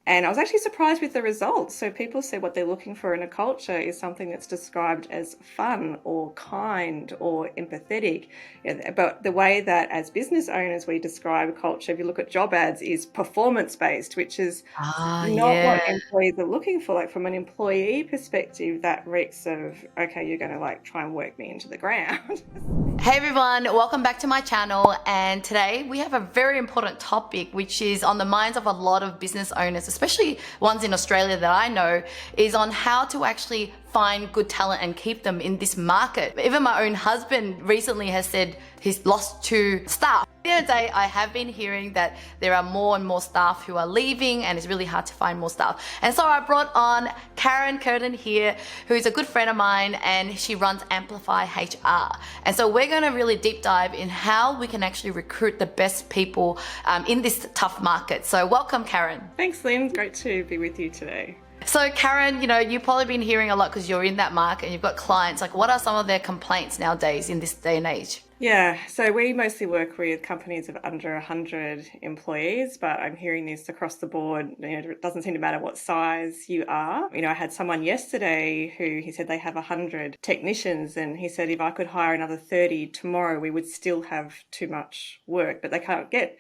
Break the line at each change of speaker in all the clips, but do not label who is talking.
And I was actually surprised with the results. So people say what they're looking for in a culture is something that's described as fun or kind or empathetic. But the way that as business owners we describe culture, if you look at job ads, is performance-based, which is
Ah,
not what
yeah.
employees are looking for. Like from an employee perspective, that reeks of, okay, you're going to like try and work me into the ground.
Hey everyone, welcome back to my channel. And today we have a very important topic, which is on the minds of a lot of business owners, especially ones in Australia that I know, is on how to actually find good talent and keep them in this market. Even my own husband recently has said he's lost 2 staff. The other day, I have been hearing that there are more and more staff who are leaving and it's really hard to find more staff. And so I brought on Karen Curtin here, who's a good friend of mine, and she runs Amplify HR. And so we're going to really deep dive in how we can actually recruit the best people in this tough market. So welcome, Karen.
Thanks, Lynn. Great to be with you today.
So Karen, you've probably been hearing a lot because you're in that market and you've got clients. Like, what are some of their complaints nowadays in this day and age?
Yeah, so we mostly work with companies of under 100 employees, but I'm hearing this across the board. It doesn't seem to matter what size you are. I had someone yesterday who he said they have 100 technicians, and he said if I could hire another 30 tomorrow, we would still have too much work, but they can't get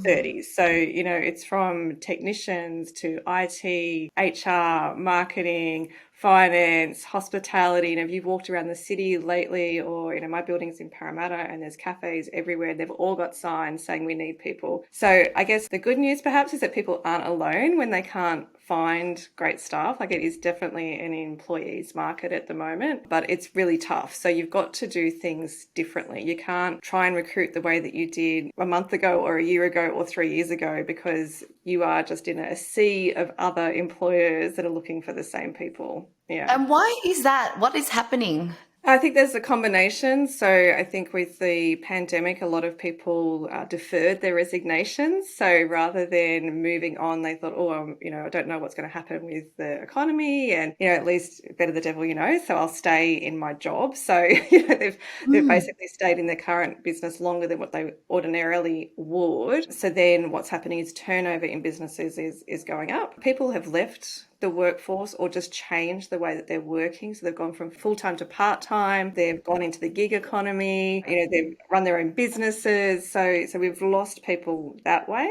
30. So, it's from technicians to IT, HR, marketing, finance, hospitality. If you've walked around the city lately, or my building's in Parramatta and there's cafes everywhere, they've all got signs saying we need people. So I guess the good news perhaps is that people aren't alone when they can't find great staff. Like, it is definitely an employees market at the moment, but it's really tough. So you've got to do things differently. You can't try and recruit the way that you did a month ago or a year ago or 3 years ago, because you are just in a sea of other employers that are looking for the same people. Yeah.
And why is that? What is happening?
I think there's a combination. So I think with the pandemic, a lot of people deferred their resignations. So rather than moving on, they thought, I don't know what's going to happen with the economy, and at least better the devil you know. So I'll stay in my job. So they've basically stayed in their current business longer than what they ordinarily would. So then what's happening is turnover in businesses is going up. People have left the workforce or just changed the way that they're working. So they've gone from full-time to part-time. They've gone into the gig economy. They've run their own businesses. So we've lost people that way.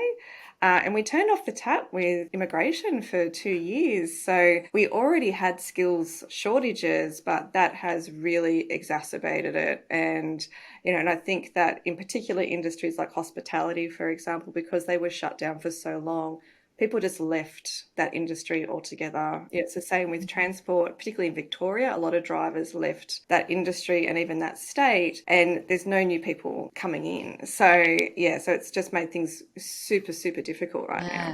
And we turned off the tap with immigration for 2 years. So we already had skills shortages, but that has really exacerbated it. And I think that in particular industries like hospitality, for example, because they were shut down for so long, people just left that industry altogether. It's the same with transport, particularly in Victoria. A lot of drivers left that industry and even that state, and there's no new people coming in. So it's just made things super, super difficult right now.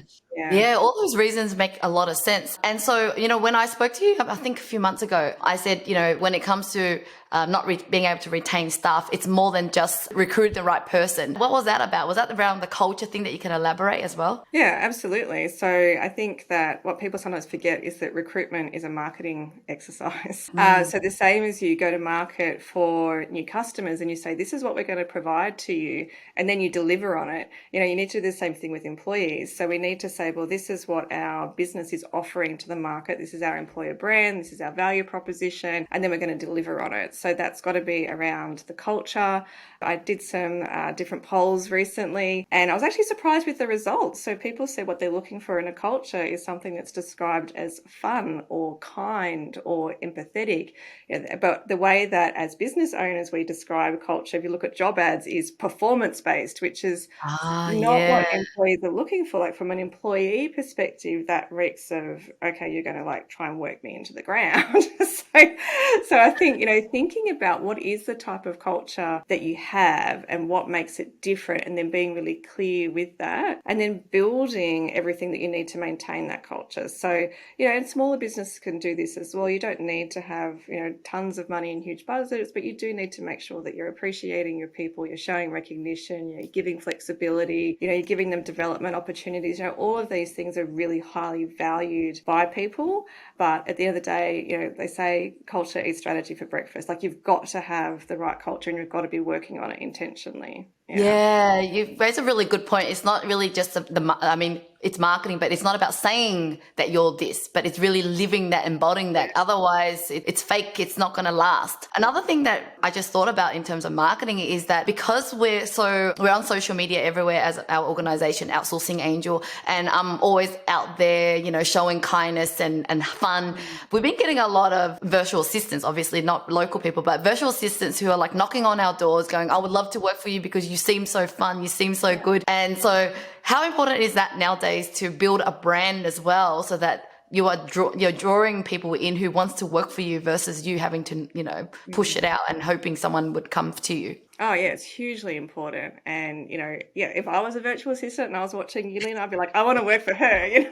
Yeah, all those reasons make a lot of sense. And so, when I spoke to you, I think a few months ago, I said, when it comes to not being able to retain staff, it's more than just recruit the right person. What was that about? Was that around the culture thing that you can elaborate as well?
Yeah, absolutely. So I think that what people sometimes forget is that recruitment is a marketing exercise. So the same as you go to market for new customers and you say, this is what we're going to provide to you, and then you deliver on it. You need to do the same thing with employees. So we need to say, well, this is what our business is offering to the market. This is our employer brand. This is our value proposition. And then we're going to deliver on it. So that's got to be around the culture. I did some different polls recently, and I was actually surprised with the results. So people say what they're looking for in a culture is something that's described as fun or kind or empathetic. But the way that as business owners we describe culture, if you look at job ads, is performance-based, which is
Ah,
not what
yeah.
employees are looking for. Like from an employee perspective, that reeks of, okay, you're going to like try and work me into the ground. So I think, thinking about what is the type of culture that you have and what makes it different, and then being really clear with that, and then building everything that you need to maintain that culture. So, and smaller businesses can do this as well. You don't need to have, tons of money and huge budgets, but you do need to make sure that you're appreciating your people, you're showing recognition, you're giving flexibility, you're giving them development opportunities. All of these things are really highly valued by people. But at the end of the day, they say culture eats strategy for breakfast. Like, you've got to have the right culture and you've got to be working on it intentionally. Yeah.
Yeah, you raise a really good point. It's not really just I mean, it's marketing, but it's not about saying that you're this, but it's really living that, embodying that. Otherwise, it's fake. It's not going to last. Another thing that I just thought about in terms of marketing is that because we're on social media everywhere as our organization, Outsourcing Angel, and I'm always out there, showing kindness and fun. We've been getting a lot of virtual assistants, obviously not local people, but virtual assistants who are like knocking on our doors going, I would love to work for you because you seem so fun, you seem so good. And so how important is that nowadays to build a brand as well so that you're drawing people in who wants to work for you versus you having to, push it out and hoping someone would come to you?
Oh yeah, it's hugely important. And yeah, if I was a virtual assistant and I was watching Yulin, I'd be like, I want to work for her,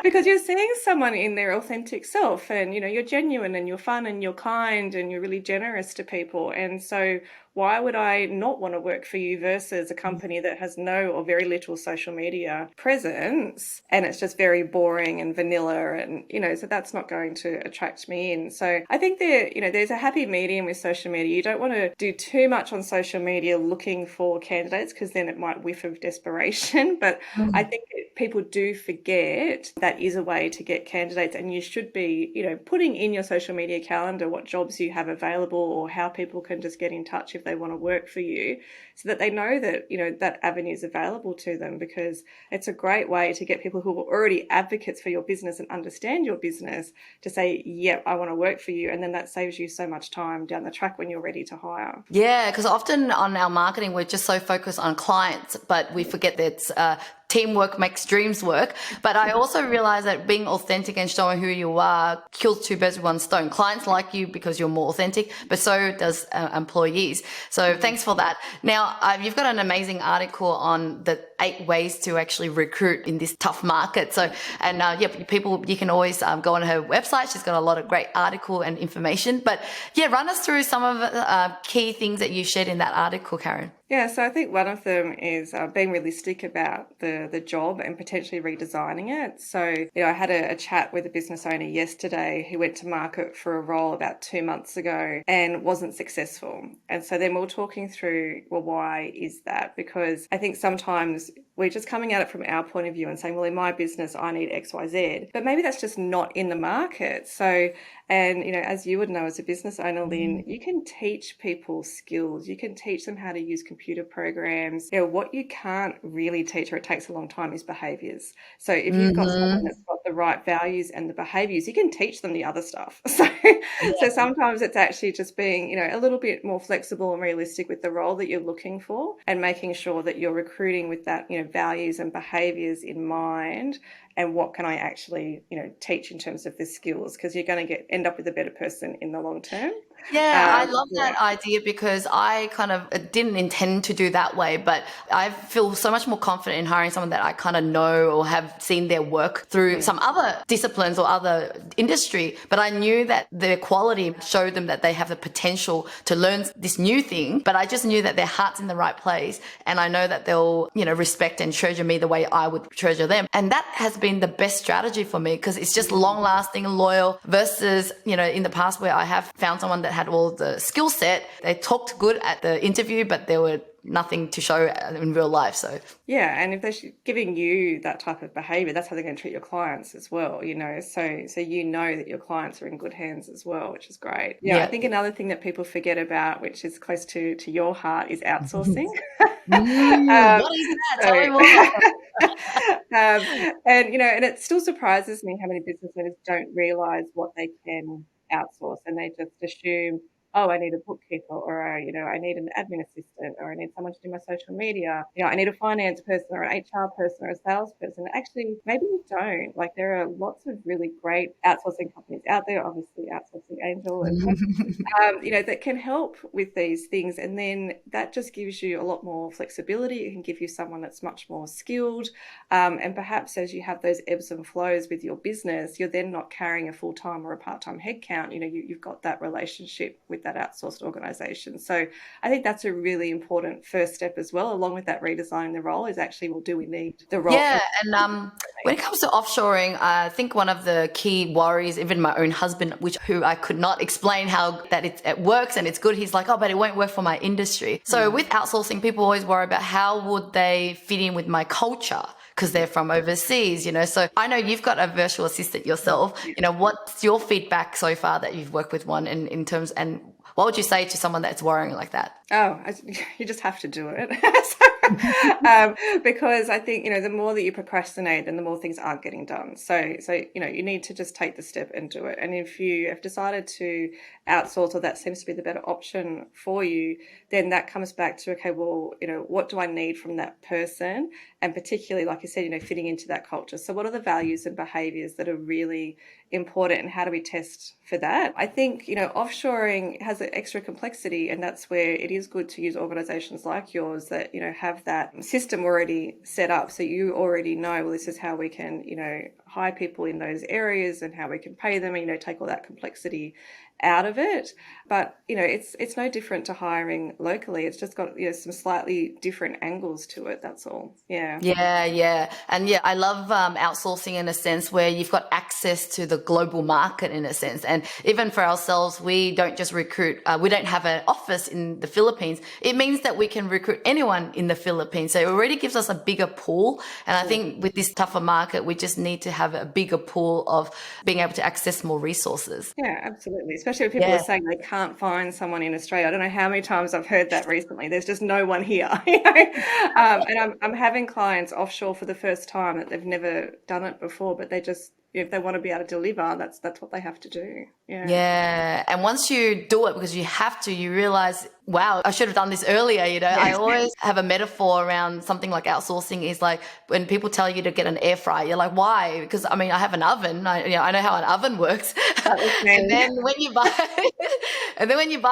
because you're seeing someone in their authentic self, and you're genuine and you're fun and you're kind and you're really generous to people. And so why would I not want to work for you versus a company that has no or very little social media presence and it's just very boring and vanilla, and so that's not going to attract me in. So I think there's a happy medium with social media. You don't want to do too much on social media looking for candidates, because then it might whiff of desperation. But I think people do forget that is a way to get candidates, and you should be putting in your social media calendar what jobs you have available or how people can just get in touch if they want to work for you, so that they know that that avenue is available to them, because it's a great way to get people who are already advocates for your business and understand your business to say, yep, I want to work for you. And then that saves you so much time down the track when you're ready to hire.
Yeah, because often on our marketing, we're just so focused on clients, but we forget that teamwork makes dreams work. But I also realize that being authentic and showing who you are kills two birds with one stone. Clients like you because you're more authentic, but so does employees. So thanks for that. Now, you've got an amazing article on the 8 ways to actually recruit in this tough market. So, and yeah, people, you can always go on her website. She's got a lot of great article and information. But yeah, run us through some of the key things that you shared in that article, Karen.
Yeah, so I think one of them is being realistic about the job and potentially redesigning it. So, I had a chat with a business owner yesterday who went to market for a role about 2 months ago and wasn't successful. And so then we were talking through, well, why is that? Because I think sometimes we're just coming at it from our point of view and saying, well, in my business, I need X, Y, Z. But maybe that's just not in the market. So, and, as you would know as a business owner, Lynn, you can teach people skills. You can teach them how to use computer programs. What you can't really teach, or it takes a long time, is behaviours. So if you've got someone that's got the right values and the behaviours, you can teach them the other stuff. So sometimes it's actually just being, a little bit more flexible and realistic with the role that you're looking for, and making sure that you're recruiting with that, values and behaviours in mind. And what can I actually, teach in terms of the skills? Because you're going to end up with a better person in the long term.
Yeah, I love
Yeah.
that idea because I kind of didn't intend to do that way, but I feel so much more confident in hiring someone that I kind of know or have seen their work through some other disciplines or other industry. But I knew that their quality showed them that they have the potential to learn this new thing, but I just knew that their heart's in the right place. And I know that they'll, respect and treasure me the way I would treasure them. And that has been the best strategy for me because it's just long lasting and loyal versus, in the past where I have found someone that had all the skill set. They talked good at the interview, but there were nothing to show in real life. So
yeah, and if they're giving you that type of behaviour, that's how they're going to treat your clients as well. So that your clients are in good hands as well, which is great. Yeah, I think another thing that people forget about, which is close to your heart, is outsourcing.
What is that? Tell me more.
And it still surprises me how many business owners don't realise what they can outsource, and they just assume, oh, I need a bookkeeper, or I need an admin assistant, or I need someone to do my social media. I need a finance person, or an HR person, or a salesperson. Actually, maybe you don't. Like, there are lots of really great outsourcing companies out there. Obviously, Outsourcing Angel and that can help with these things. And then that just gives you a lot more flexibility. It can give you someone that's much more skilled. And perhaps as you have those ebbs and flows with your business, you're then not carrying a full-time or a part-time headcount. You've got that relationship with with that outsourced organization. So I think that's a really important first step as well, along with that redesigning the role, is actually, well, do we need the role?
Yeah, and when it comes to offshoring, I think one of the key worries, even my own husband, who I could not explain how that it works and it's good. He's like, oh, but it won't work for my industry. So with outsourcing, people always worry about how would they fit in with my culture because they're from overseas, you know. So I know you've got a virtual assistant yourself. You know, what's your feedback so far that you've worked with one in terms, and what would you say to someone that's worrying like that?
Oh, you just have to do it. Because I think, the more that you procrastinate, then the more things aren't getting done. So, you need to just take the step and do it. And if you have decided to outsource, or that seems to be the better option for you, then that comes back to, okay, well, what do I need from that person? And particularly, like you said, fitting into that culture. So what are the values and behaviors that are really important, and how do we test for that? I think, offshoring has an extra complexity, and that's where it is good to use organizations like yours that, have that system already set up. So you already know, well, this is how we can, hire people in those areas and how we can pay them and, take all that complexity out of it. But, it's no different to hiring locally. It's just got, some slightly different angles to it. That's all. Yeah.
Yeah, yeah. And yeah, I love outsourcing in a sense where you've got access to the global market in a sense. And even for ourselves, we don't just recruit, we don't have an office in the Philippines. It means that we can recruit anyone in the Philippines. So it already gives us a bigger pool. And I think with this tougher market, we just need to have a bigger pool of being able to access more resources.
Yeah, absolutely. Especially when people are saying they can't find someone in Australia. I don't know how many times I've heard that recently. There's just no one here. And I'm having clients offshore for the first time that they've never done it before, but they just, if they want to be able to deliver, that's what they have to do. Yeah.
Yeah. And once you do it because you have to, you realize, wow, I should have done this earlier. I always have a metaphor around something like outsourcing is like when people tell you to get an air fryer, you're like, why? Because I mean, I have an oven. I know how an oven works. And then when you buy,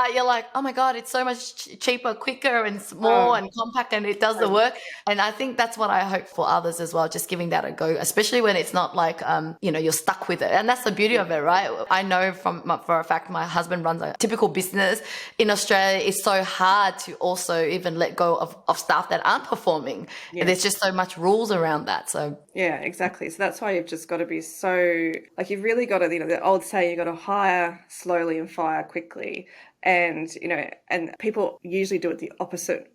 it, you're like, oh my God, it's so much cheaper, quicker and small and compact, and it does the work. And I think that's what I hope for others as well, just giving that a go, especially when it's not like, you're stuck with it. And that's the beauty of it, right? I know for a fact, my husband runs a typical business in Australia. It's so hard to also even let go of staff that aren't performing. Yeah. There's just so much rules around that. So
yeah, exactly. So that's why you've just got to be so, like, you've really got to, the old saying, you've got to hire slowly and fire quickly. And, and people usually do it the opposite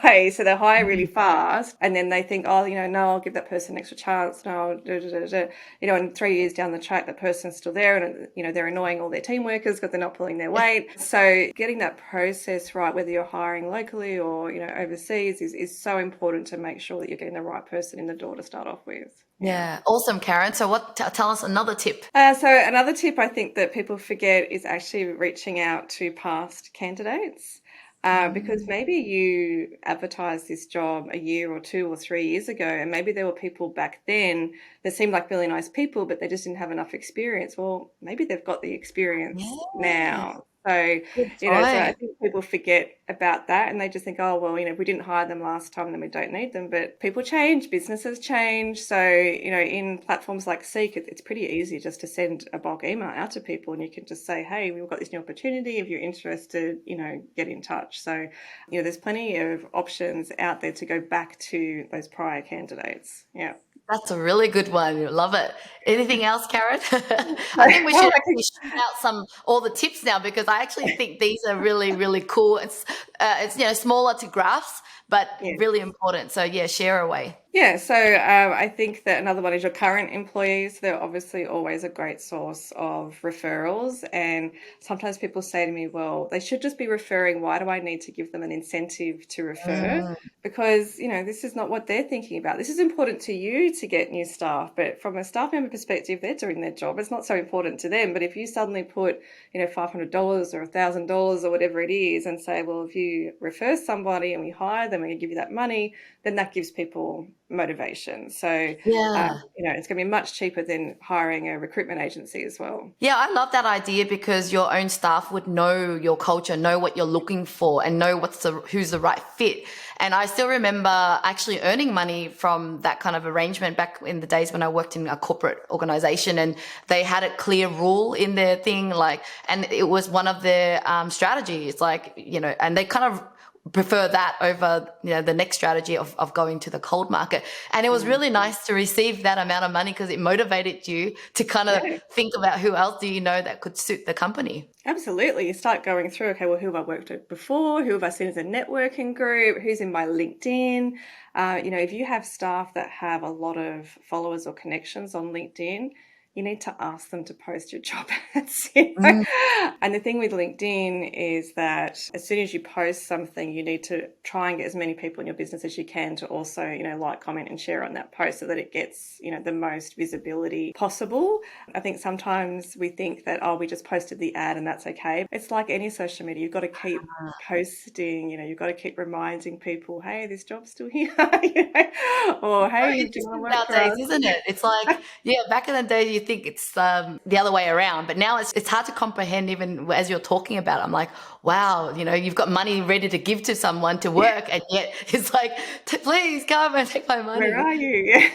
way. So they hire really fast and then they think, oh, no, I'll give that person an extra chance. No, and 3 years down the track, that person's still there and, they're annoying all their team workers because they're not pulling their weight. So getting that process right, whether you're hiring locally or, overseas is so important to make sure that you're getting the right person in the door to start off with.
Yeah. Awesome, Karen. So tell us another tip.
So another tip I think that people forget is actually reaching out to past candidates. Because maybe you advertised this job a year or 2 or 3 years ago, and maybe there were people back then that seemed like really nice people, but they just didn't have enough experience. Well, maybe they've got the experience now. So, so I think people forget about that and they just think, oh, well, if we didn't hire them last time, then we don't need them. But people change, businesses change. So, in platforms like Seek, it's pretty easy just to send a bulk email out to people and you can just say, hey, we've got this new opportunity. If you're interested, get in touch. So, there's plenty of options out there to go back to those prior candidates. Yeah.
That's a really good one. Love it. Anything else, Karen? I think we should actually shout out all the tips now because I actually think these are really, really cool. It's smaller to grasp, but really important. So yeah, share away.
Yeah, so I think that another one is your current employees. They're obviously always a great source of referrals. And sometimes people say to me, well, they should just be referring. Why do I need to give them an incentive to refer? Because, this is not what they're thinking about. This is important to you to get new staff. But from a staff member perspective, they're doing their job. It's not so important to them. But if you suddenly put, $500 or $1,000 or whatever it is and say, well, if you refer somebody and we hire them, then we're going to give you that money, then that gives people motivation. So,
Yeah.
it's going to be much cheaper than hiring a recruitment agency as well.
Yeah, I love that idea because your own staff would know your culture, know what you're looking for, and know who's the right fit. And I still remember actually earning money from that kind of arrangement back in the days when I worked in a corporate organization, and they had a clear rule in their thing, like, and it was one of their strategies, like, and they kind of prefer that over the next strategy of going to the cold market. And it was
Mm.
really nice to receive that amount of money because it motivated you to kind of
Yeah.
think about who else do you know that could suit the company.
Absolutely. You start going through, okay, well, who have I worked with before? Who have I seen as a networking group? Who's in my LinkedIn? If you have staff that have a lot of followers or connections on LinkedIn, you need to ask them to post your job ads.
Mm,
And the thing with LinkedIn is that as soon as you post something, you need to try and get as many people in your business as you can to also, like, comment and share on that post so that it gets, the most visibility possible. I think sometimes we think that, oh, we just posted the ad and that's okay. It's like any social media. You've got to keep posting, you've got to keep reminding people, hey, this job's still here, or
so
hey, do you want to
interesting
work for
nowadays,
us?
isn't it? It's like, yeah, back in the day, you think it's the other way around, but now it's hard to comprehend even as you're talking about it. I'm like, wow, you've got money ready to give to someone to work, and yet it's like, please come and take my
Where
money.
are you?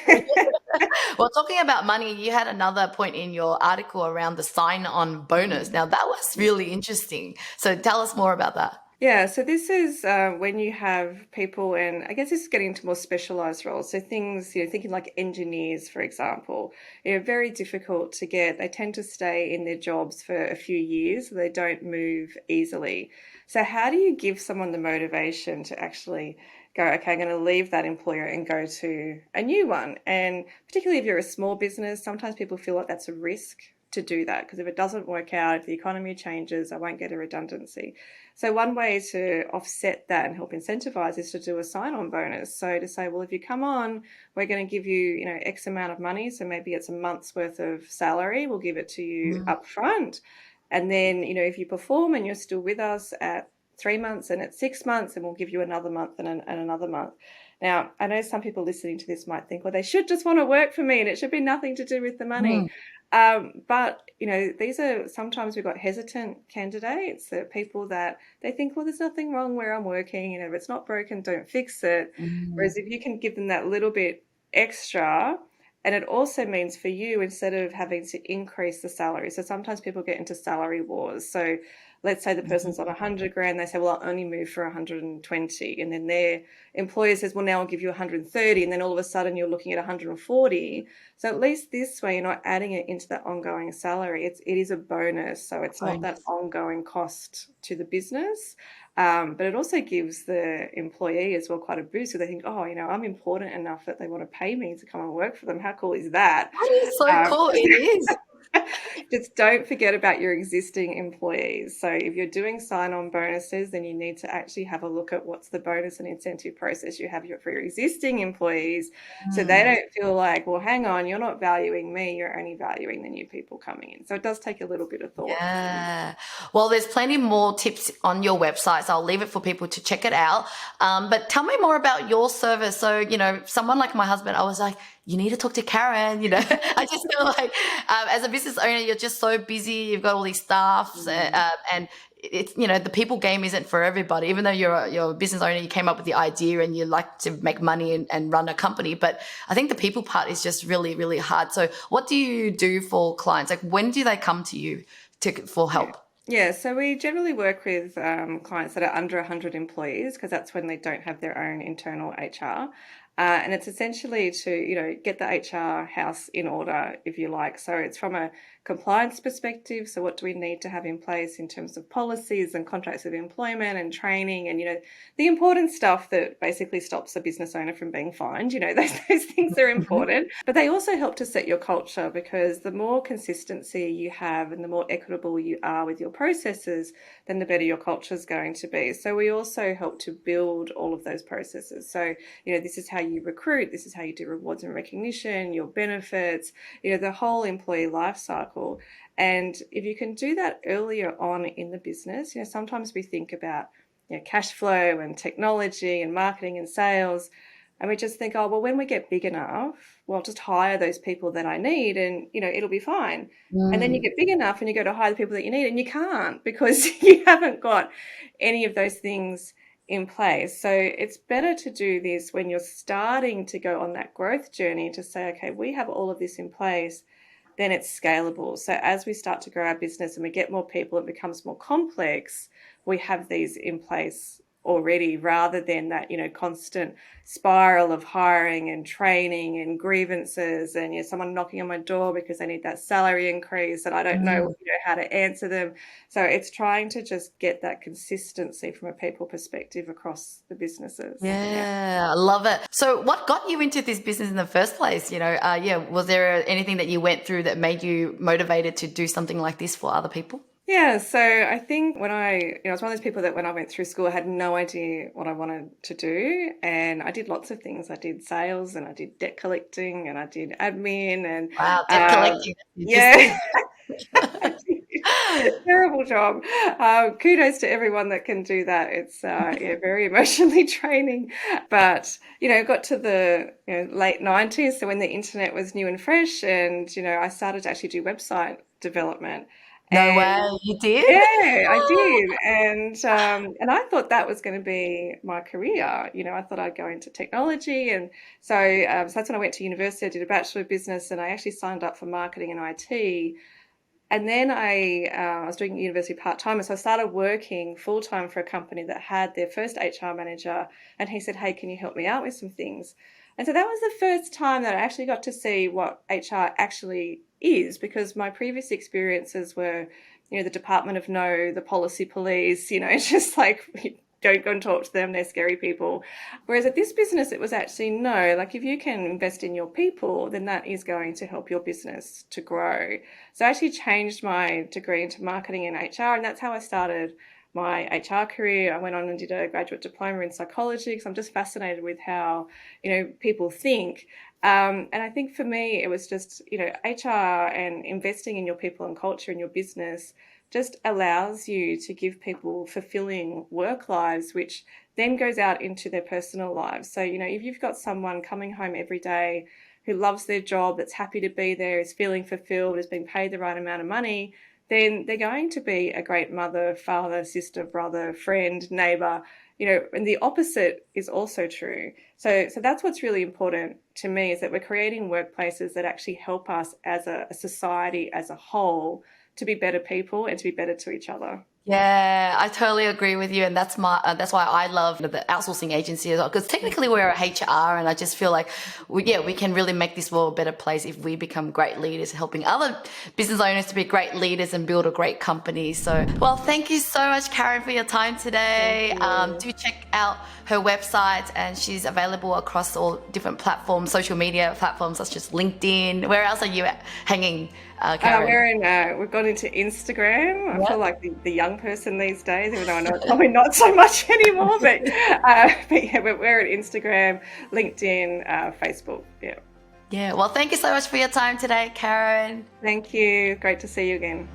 Well, talking about money, you had another point in your article around the sign-on bonus. Now, that was really interesting. So tell us more about that.
Yeah, so this is when you have people, and I guess this is getting into more specialized roles. So things, thinking like engineers, for example, very difficult to get. They tend to stay in their jobs for a few years. So they don't move easily. So how do you give someone the motivation to actually go, okay, I'm going to leave that employer and go to a new one? And particularly if you're a small business, sometimes people feel like that's a risk to do that, because if it doesn't work out, if the economy changes, I won't get a redundancy. So one way to offset that and help incentivize is to do a sign-on bonus. So to say, well, if you come on, we're going to give you, X amount of money. So maybe it's a month's worth of salary. We'll give it to you
Mm,
up front. And then, if you perform and you're still with us at 3 months and at 6 months, and we'll give you another month and another month. Now, I know some people listening to this might think, well, they should just want to work for me and it should be nothing to do with the money.
mm,
But, these are sometimes we've got hesitant candidates, people that they think, well, there's nothing wrong where I'm working. If it's not broken, don't fix it.
mm.
Whereas if you can give them that little bit extra, and it also means for you, instead of having to increase the salary. So sometimes people get into salary wars. So let's say the person's on 100 grand, they say, well, I'll only move for 120. And then their employer says, well, now I'll give you 130. And then all of a sudden you're looking at 140. So at least this way, you're not adding it into that ongoing salary. It is a bonus. So it's not that
Bonus.
ongoing cost to the business. But it also gives the employee as well quite a boost. So they think, oh, I'm important enough that they want to pay me to come and work for them. How cool is that?
That is so
Um,
cool. It is.
just don't forget about your existing employees. So if you're doing sign-on bonuses, then you need to actually have a look at what's the bonus and incentive process you have for your existing employees, so they
Mm.
don't feel like, well, hang on, you're not valuing me, you're only valuing the new people coming in. So it does take a little bit of thought.
Yeah. Well, there's plenty more tips on your website, so I'll leave it for people to check it out. But tell me more about your service. So, someone like my husband, I was like, you need to talk to Karen. I just feel like as a business owner, you're just so busy. You've got all these staffs, and it's the people game isn't for everybody. Even though you're a business owner, you came up with the idea and you like to make money and run a company. But I think the people part is just really, really hard. So, what do you do for clients? Like, when do they come to you for
Yeah.
help?
Yeah, so we generally work with clients that are under 100 employees, because that's when they don't have their own internal HR. And it's essentially to, get the HR house in order, if you like. So it's from a compliance perspective. So what do we need to have in place in terms of policies and contracts of employment and training and, the important stuff that basically stops a business owner from being fined. Those things are
Mhm.
important. But they also help to set your culture, because the more consistency you have and the more equitable you are with your processes, then the better your culture is going to be. So we also help to build all of those processes. So, this is how you recruit, this is how you do rewards and recognition, your benefits, the whole employee life cycle. And if you can do that earlier on in the business, sometimes we think about cash flow and technology and marketing and sales. And we just think, oh, well, when we get big enough, well, I'll just hire those people that I need and, it'll be fine. And then you
Mm.
get big enough and you go to hire the people that you need and you can't because you haven't got any of those things in place. So it's better to do this when you're starting to go on that growth journey to say, okay, we have all of this in place, then it's scalable. So as we start to grow our business and we get more people, it becomes more complex, we have these in place already, rather than that constant spiral of hiring and training and grievances and someone knocking on my door because they need that salary increase and I don't know,
Mm.
how to answer them. So it's trying to just get that consistency from a people perspective across the businesses. Yeah.
Yeah, I love it. So what got you into this business in the first place? Yeah, was there anything that you went through that made you motivated to do something like this for other people?
Yeah, so I think when I was one of those people that when I went through school, I had no idea what I wanted to do. And I did lots of things. I did sales and I did debt collecting and I did admin and,
Wow, debt
um,
collecting.
yeah,
Interesting.
I did. Terrible job. Kudos to everyone that can do that. It's, very emotionally draining. But, got to the late 90s. So when the internet was new and fresh and, I started to actually do website development.
No
And
way, you did?
yeah, I did. And I thought that was going to be my career. I thought I'd go into technology. And so that's when I went to university. I did a Bachelor of Business and I actually signed up for marketing and IT. And then I was doing university part-time. And so I started working full-time for a company that had their first HR manager. And he said, hey, can you help me out with some things? And so that was the first time that I actually got to see what HR actually is, because my previous experiences were, the Department of No, the policy police, it's just like, don't go and talk to them, they're scary people. Whereas at this business, it was actually no, like if you can invest in your people, then that is going to help your business to grow. So I actually changed my degree into marketing and HR, and that's how I started my HR career. I went on and did a graduate diploma in psychology because I'm just fascinated with how, people think. And I think for me, it was just, HR and investing in your people and culture in your business just allows you to give people fulfilling work lives, which then goes out into their personal lives. So, if you've got someone coming home every day who loves their job, that's happy to be there, is feeling fulfilled, is being paid the right amount of money, then they're going to be a great mother, father, sister, brother, friend, neighbor, and the opposite is also true. So that's what's really important to me, is that we're creating workplaces that actually help us as a society as a whole to be better people and to be better to each other.
Yeah, I totally agree with you, and that's why I love the outsourcing agency as well. Because technically we're a HR, and I just feel like we can really make this world a better place if we become great leaders, helping other business owners to be great leaders and build a great company. So, well, thank you so much, Karen, for your time
Thank
today.
you.
Do check out her website, and she's available across all different platforms, social media platforms such as LinkedIn. Where else are you hanging, Karen?
We've gone into Instagram. I feel
Yep.
like the young person these days, even though I know it's probably not so much anymore. But yeah, we're at Instagram, LinkedIn, Facebook. Yeah.
Yeah. Well, thank you so much for your time today, Karen.
Thank you. Great to see you again.